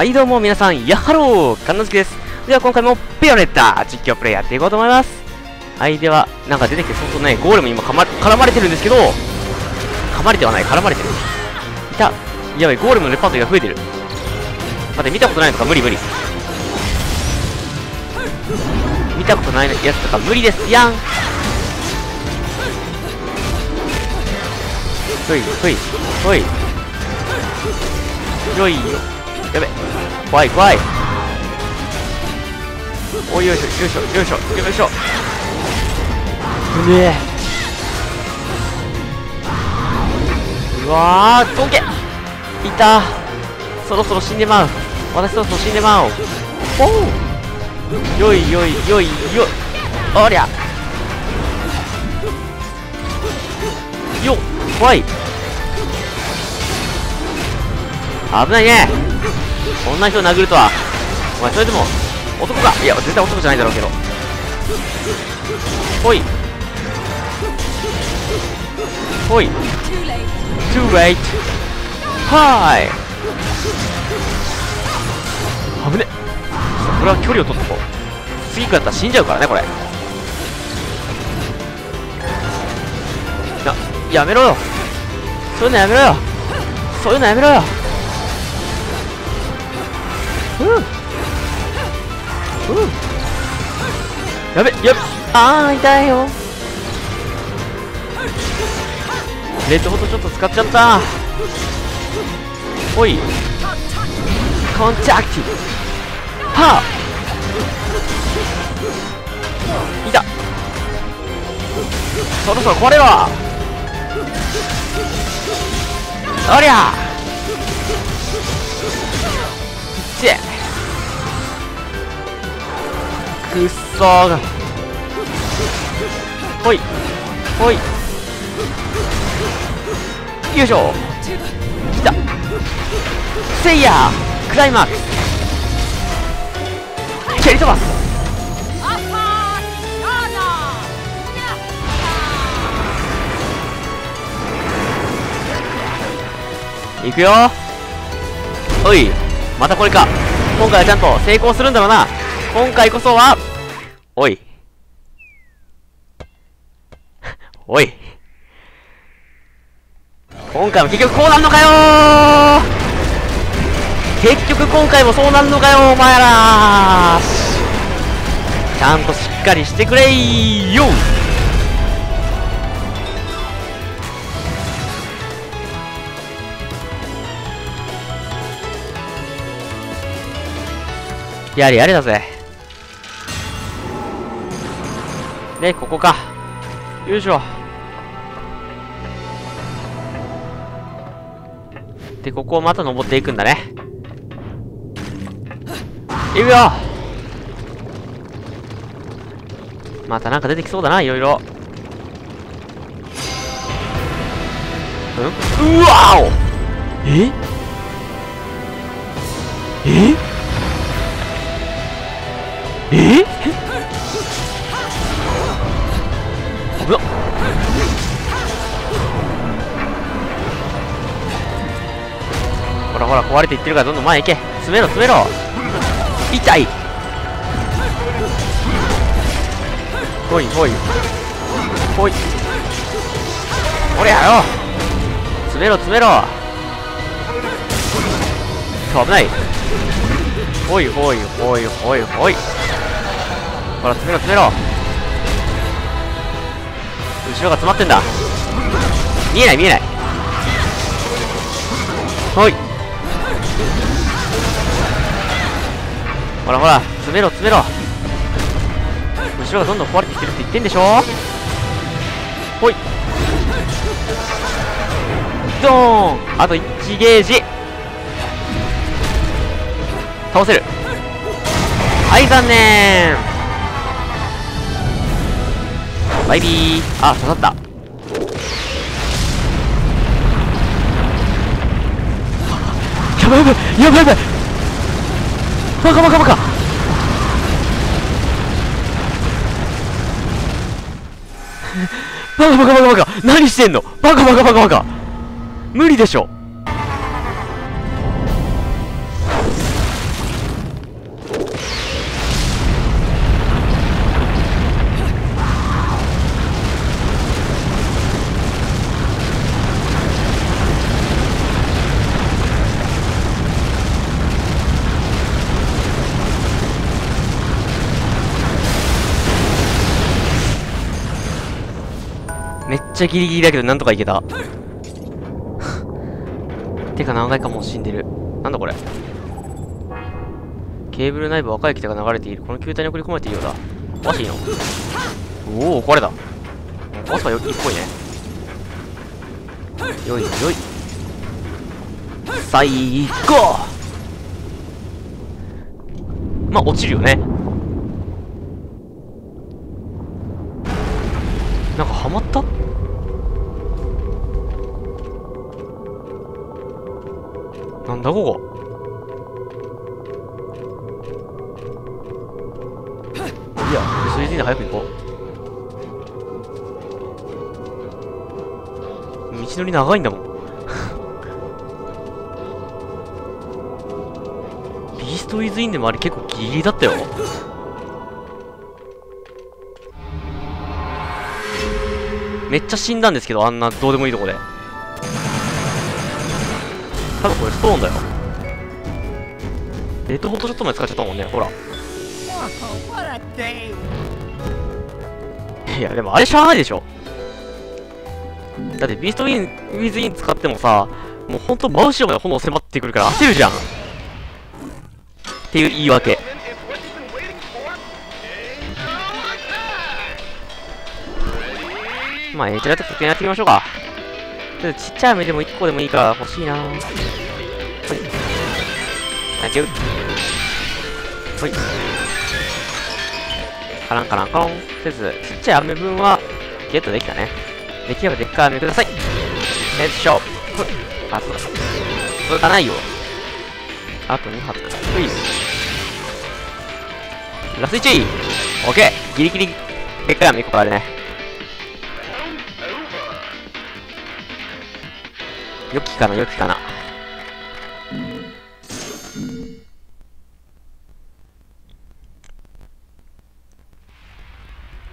はいどうも皆さん、やっはろー、かんのすけです。では今回もベヨネッタ実況プレイやっていこうと思います。はい、では、なんか出てきて相当ね、ゴーレム今絡まれてるんですけど、噛まれてはない、絡まれてる。いた。やばい、ゴーレムのレパートリーが増えてる。待って、見たことないのか、無理。見たことないやつとか無理ですやん。ほい。よいよ。やべ。怖い。おいよいしょ。うねえ。うわー、どけ。いた。そろそろ死んでまう。私そろそろ死んでまう。おう。よい。おりゃ。よっ。怖い。危ないね。こんな人を殴るとは。お前それでも男か。いや絶対男じゃないだろうけど。ほい Too late はーい。危ね。これは距離を取っとこう。次からやったら死んじゃうからねこれ。やめろよ。そういうのやめろよ。やべ。あー痛いよ。レッドホットちょっと使っちゃった。ほいコンタクティはあ。いた。そろそろ壊れろ。おりゃいっちくっそーが。ほいよいしょ。きた。せいやクライマックス蹴り飛ばす。いくよ。おい、またこれか。今回はちゃんと成功するんだろうな。今回こそは。おい今回も結局こうなんのかよー。結局今回もそうなんのかよお前ら。ちゃんとしっかりしてくれーよ。やれだぜ。で、ここか。よいしょ。で、ここをまた登っていくんだね。いくよ。またなんか出てきそうだな、いろいろ。うわお。え危なっ。ほら壊れていってるからどんどん前行け。詰めろ痛い。ほいおりゃよ。詰めろ危ない。ほいほら詰めろ。後ろが詰まってんだ。見えない。ほいほら詰めろ。後ろがどんどん壊れてきてるって言ってんでしょ。ほいドーン。あと1ゲージ倒せる。はい残念。バイビー。あ、刺さった。やばいバカ何してんの。バカ無理でしょ。ちゃギリギリだけどなんとかいけた。てか何回かもう死んでる。なんだこれ。ケーブル内部若い液体が流れている。この球体に送り込まれているようだ。壊していいの？おお、壊れた。壊せばいいっぽいね。よいよい。最後。まあ落ちるよね。なんかハマった？なんだここ。いや、それで早く行こう。道のり長いんだもん。ビーストウィズインでもあれ結構ギリギリだったよ。めっちゃ死んだんですけど、あんなどうでもいいとこで。多分これストーンだよ。レッドホットショットまで使っちゃったもんね、ほら。いや、でもあれしゃあないでしょ。だってビーストウィズイン使ってもさ、もうほんと真後ろまで炎迫ってくるから焦るじゃん。っていう言い訳。まあ、ちらっと得点やっていきましょうか。ちょっとちっちゃい飴でも1個でもいいから欲しいな。はい。投げる。はい。カランカランカロンせず、ちっちゃい飴分はゲットできたね。できればでっかい飴ください。よいしょ。あ、そうだ。それかないよ。あと2発か。ほい。ラス1！ OK！ ギリギリでっかい飴1個あるね。よきかな、よきかな。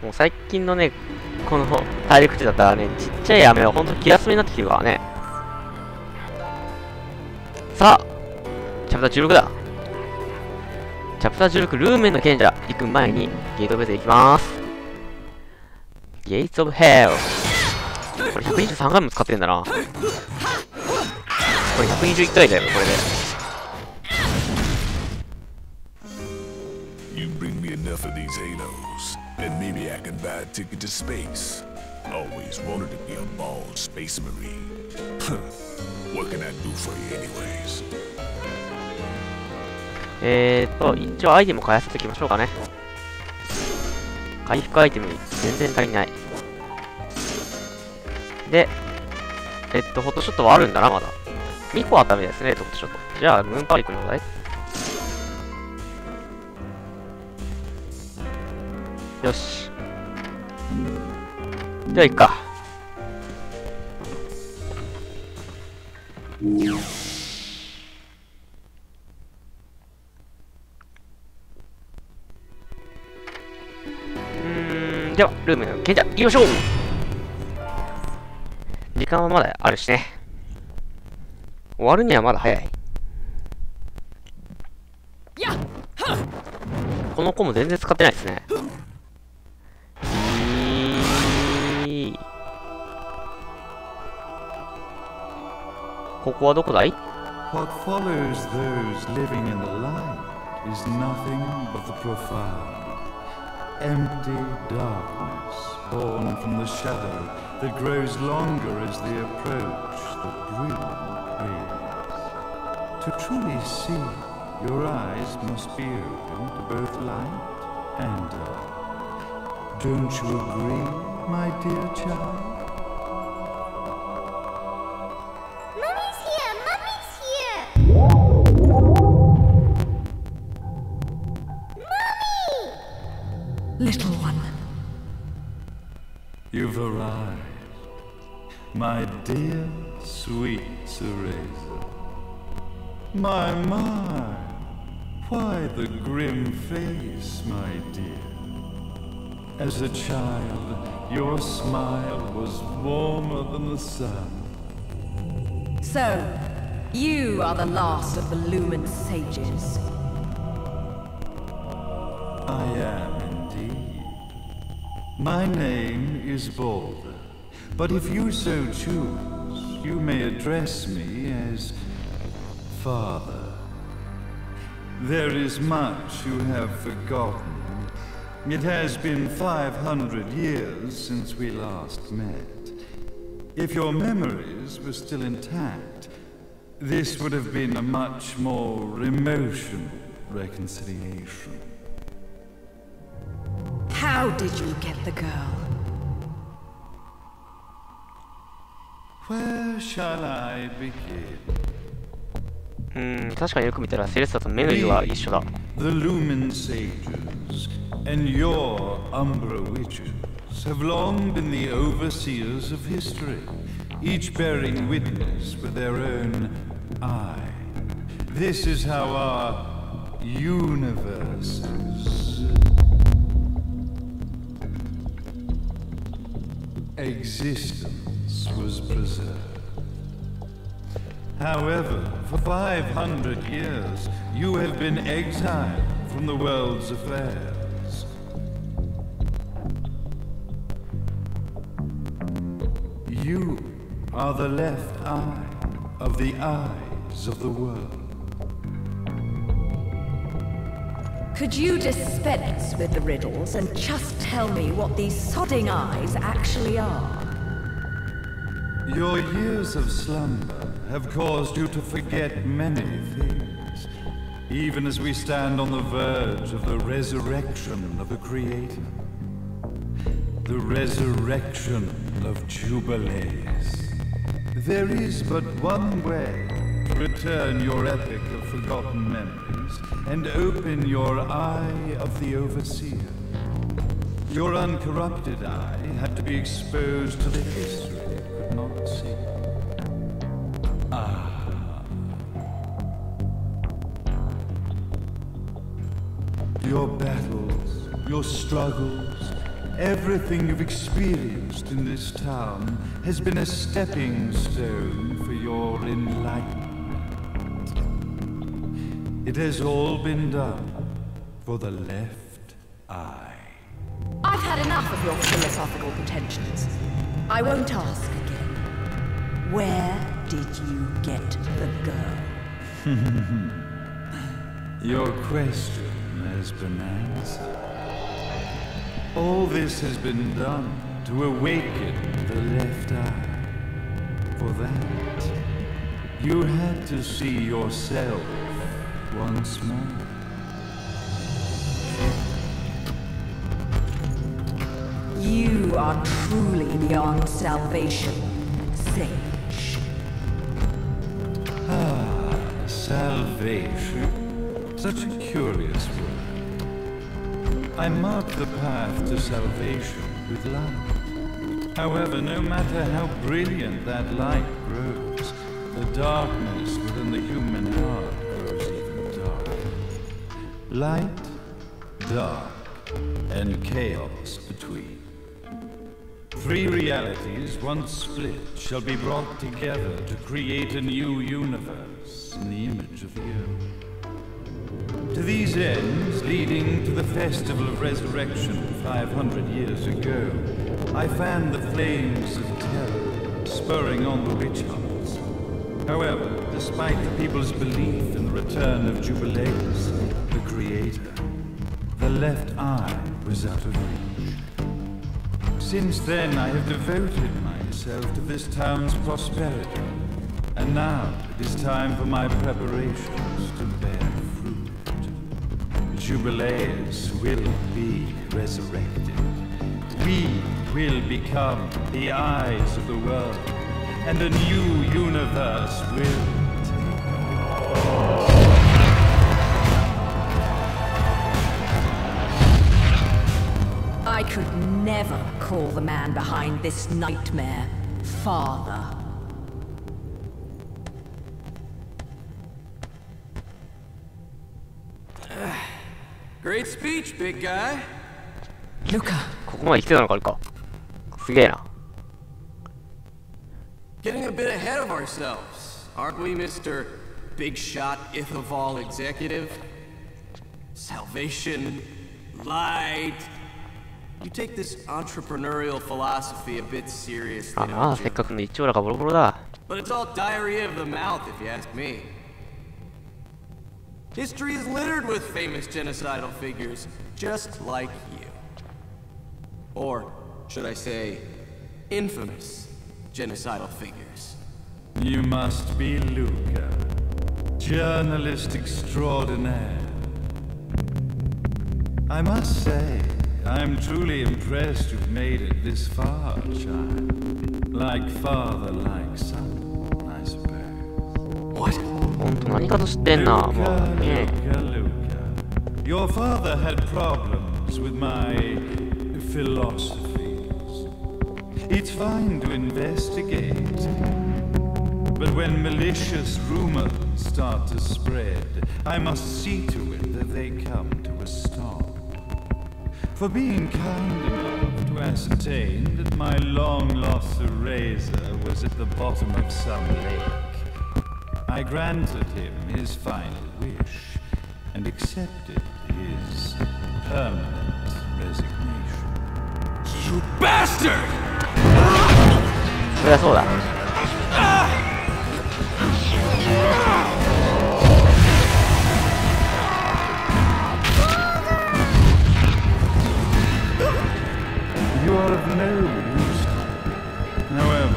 もう最近のね、この大陸地だったらね、ちっちゃい飴はほんと気休めになってきてるからね。さあ、チャプター16だ。チャプター16、ルーメンの賢者行く前に、ゲートベース行きます。ゲイツオブヘル。これ123回も使ってんだな。これ121回だよ、これで。You bring me enough of these halos, and maybe I can buy a ticket to space. Always wanted to be a bald space marine. What can I do for you anyways? 一応アイテムを開発していきましょうかね。回復アイテム全然足りない。で、ホットショットはあるんだな、まだ。2個はダメですね、ホットショット。じゃあ、ムーンパリックの話題。よし。では、行くか。では、ルームの賢者、行きましょう。時間はまだあるしね。終わるにはまだ早い。この子も全然使ってないですね。ここはどこだい？ What follows those living in the light is nothing but the profound, empty darkness born from the shadow that grows longer as they approach the brilliant rays. To truly see, your eyes must be open to both light and dark. Don't you agree, my dear child? Little one. You've arrived, my dear, sweet Cereza. My, why the grim face, my dear? As a child, your smile was warmer than the sun. So, you are the last of the Lumen sages. I am indeed. My name is Balder, But if you so choose, you may address me as Father. There is much you have forgotten. It has been 500 years since we last met. If your memories were still intact, this would have been a much more emotional reconciliation. How did you get the girl? Where shall I begin? 確かによく見たらセレッサと目の色は一緒だ。The Lumen Sages and your Umbra Witches have long been the overseers of history, each bearing witness with their own eye. This is how our universe's existence was preserved. However, for 500 years, you have been exiled from the world's affairs. You are the left eye of the eyes of the world. Could you dispense with the riddles and just tell me what these sodding eyes actually are? Your years of slumber have caused you to forget many things, even as we stand on the verge of the resurrection of the Creator. The resurrection of Jubilees. There is but one way to return your epic of forgotten memories and open your eye of the Overseer. Your uncorrupted eye had to be exposed to the history it could not see. Your battles, your struggles, everything you've experienced in this town has been a stepping stone for your enlightenment. It has all been done for the left eye. I've had enough of your philosophical pretensions. I won't ask again. Where did you get the girl? Your question has been answered. All this has been done to awaken the left eye. For that, you had to see yourself once more. You are truly beyond salvation, sage. Salvation. Such a curious word. I mark the path to salvation with light. However, no matter how brilliant that light grows, the darkness within the human heart grows even darker. Light, dark, and chaos between. Three realities, once split, shall be brought together to create a new universe in the image of the earth. To these ends, leading to the Festival of Resurrection 500 years ago, I fanned the flames of terror, spurring on the witch hunts. However, despite the people's belief in the return of Jubilees, the Creator, the left eye was out of reach. Since then, I have devoted myself to this town's prosperity, and now it is time for my preparations to bear fruit. Jubilees will be resurrected. We will become the eyes of the world, and a new universe will take place. I could never call the man behind this nightmare father. Great speech, big guy. Luca. ここまで来てたのかあれか。すげえな。Getting a bit ahead of ourselves, aren't we, Mr. Big Shot You take this entrepreneurial philosophy a bit seriously. ああ、せっかくの一応らがボロボロだ。But it's all diarrhea of the mouth, if you ask me. History is littered with famous genocidal figures, just like you. Or, should I say, infamous genocidal figures. You must be Luca, journalist extraordinaire. I must say, I'm truly impressed you've made it this far, child. Like father, like son, I suppose. What? ほんと何かと知ってんな、もう。Luca. Your father had problems with my philosophies. It's fine to investigate, but when malicious rumors start to spread, I must see to it that they come to a stop. For being kind enough to ascertain that my long-lost eraser was at the bottom of some lake, I granted him his final wish and accepted his permanent resignation. You bastard! そりゃそうだ。You are of no use. However,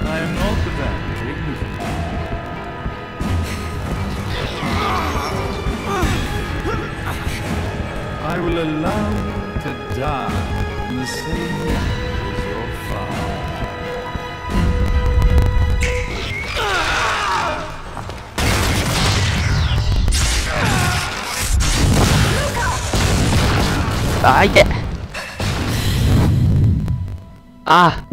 I am not that dignified. I will allow you to die in the same way as your father. あ、いて。ああ。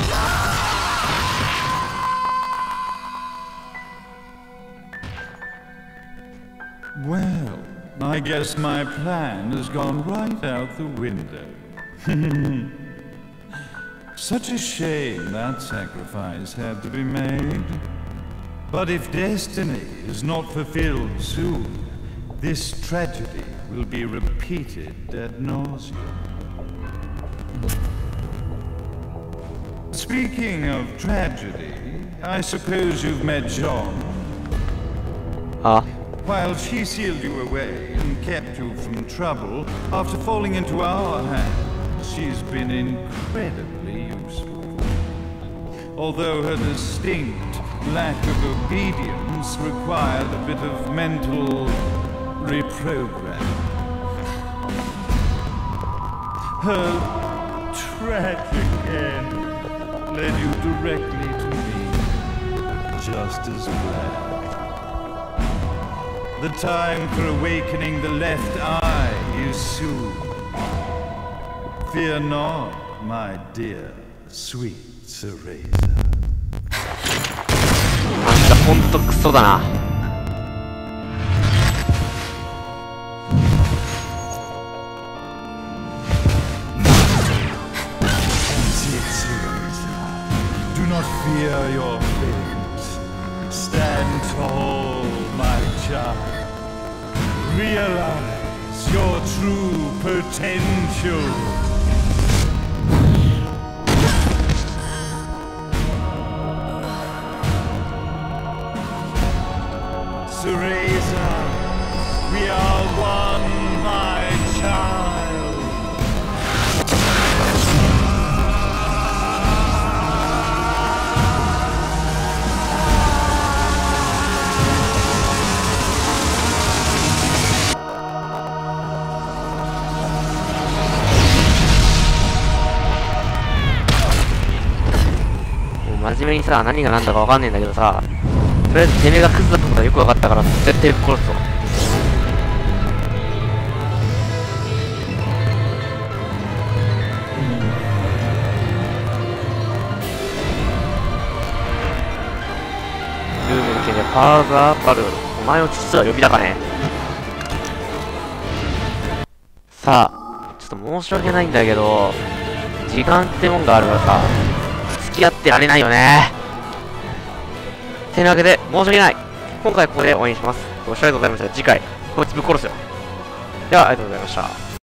Well, I guess my plan has gone right out the window. Such a shame that sacrifice had to be made. But if destiny is not fulfilled soon, this tragedy will be repeated ad nauseam. Speaking of tragedy, I suppose you've met Jean. あ、 While she sealed you away and kept you from trouble, after falling into our hands, she's been incredibly useful. Although her distinct lack of obedience required a bit of mental reprogramming. Her tragic end led you directly to me, just as planned. The time for awakening the left eye is soon. Fear not, my dear, sweet Cereza. あんたほんとクソだな。Do not fear your fate. Stand tall, my child. Realize your true potential. Cereza, we are one, my child. 真面目にさ、何が何だか分かんねえんだけどさ、とりあえずてめえがクズだったことがよく分かったから絶対殺すぞ。ルームの件でファーザーバルーン、お前を父は呼びだかね。さあ、ちょっと申し訳ないんだけど、時間ってもんがあるからさ、付き合ってられないよね。てなわけで申し訳ない。今回ここで終わりにします。ご視聴ありがとうございました。次回こいつぶっ殺すよ。ではありがとうございました。